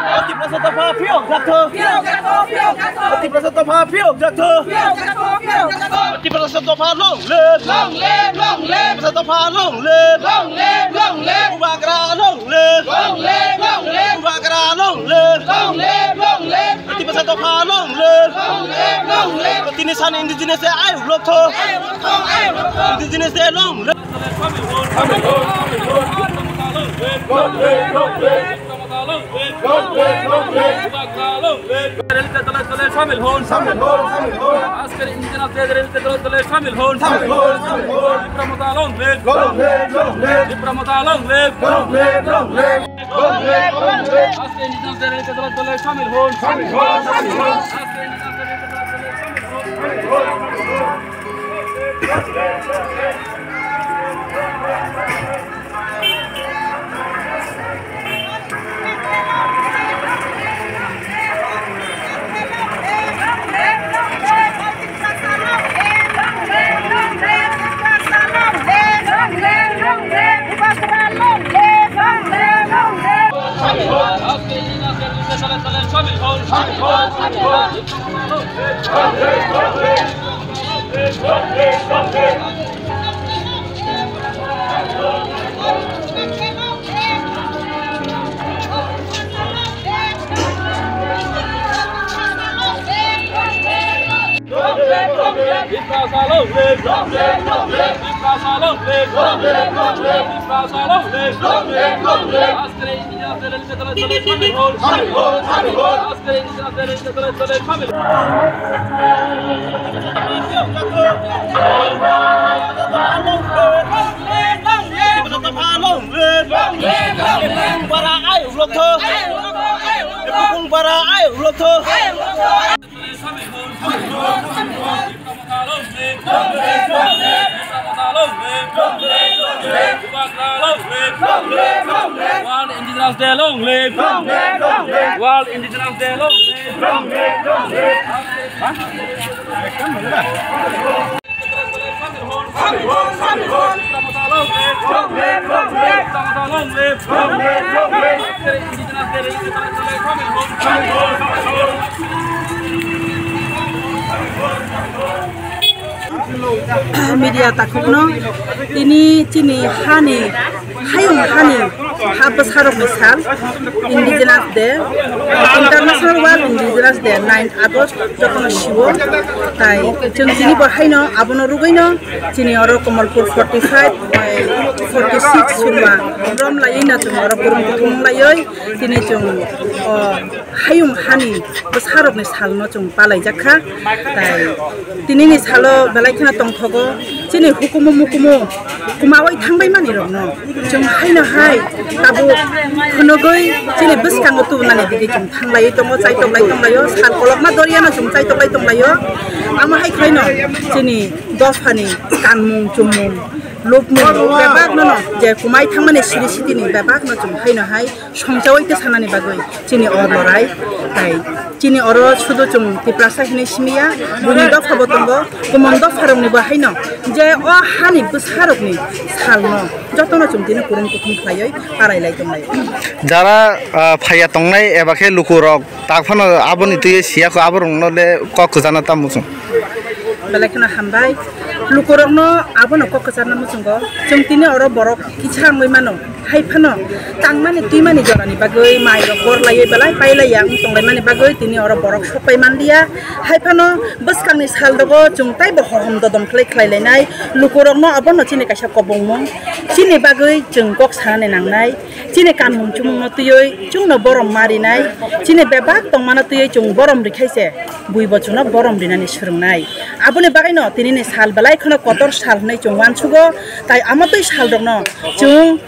Daftar phiếu jatuh. Daftar phiếu jatuh. Daftar long lên. Daftar long lên. Ubakra long lên. Ubakra long lên. Daftar long lên. Petinisan indigenous ayo lokto. Indigenous long. शामिल हों ask her indigenous दे शामिल हों प्रमोदालों ले प्रमोदालों ले ask her indigenous दे शामिल हों Indigenous Day long live! World Indigenous Day long live! Media takutno ini cini hani hayung hani habis harap misal Indigenous Day International World Indigenous Day 9 August jokono shiwo tai jeng cini bahayno abono rugaino cini oro Komalpur 45 46 surma rom layina jeng oro kurung kutung layoy cini jeng hayung hani bes harap misal no jeng palai jakha tai tini ni salo balai khana tongthogo chini hukumu kumawai thangbai mani rokno jeng haina hai tabu khonogoi chini buskang tu nani digi jeng thanglai tongo chai tonglayo sal kolokma doriana jeng chai tonglayo ama hai khaino chini dofani kanmung chumung lopmung bebak no je kumai thangmani siri sitini bebak no jeng haina hai songjawai te sanani bagoi chini orlorai tai chini oro sudu jeng tiprasa hini simia buni dofabo tongo kumon dofarongni bahaino je o hani busharokni salno jotono chumtini kurun kuthum khlaioi parailai tonglai jara phaya tongnai ebakhe lukurok takphano aboni tuye siako aborongno le kokujana tamusung belakna hambai lukurokno abono kokujana musungo chumtini oro borok kichangoi mano haifano tangmani tuimani jorani bagoi mairo gorlaioi belai pailai yang tonglai mani bagoi tini oro borok sopai mandia haifano buskangni saldogo jungtai bo hohom dodom khlailai lukurokno abono chini kaisa kobongmung chini bagoi jung kok sane nangnai chini kanmung chumung no tuyoi chungno borom marinai chini bebak tongmana tuyoi chung borom rikhaise bui bochuna borom rinani surungnai aboni bagaino tini ni sal belai khono kotor sal nei chung wansugo tai amatoi sal dogno chung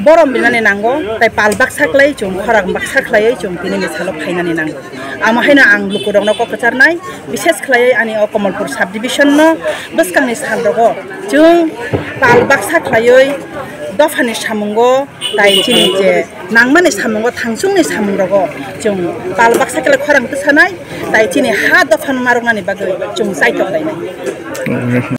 borom binani nango tai palbak saklai chung khorak bak saklai chung tini ni salo phainani nango ama haina ang lukurokno ko kacharnai bishesh khlai ani o Komalpur sub division no buskangni sal dogo chung palbak saklaioi dofani samungo tai chini je nangmani samungo thangsungni samungrogo chung palbak sakle khorang tsanai tai chini ha dofan marungani bagoi chung saitok dai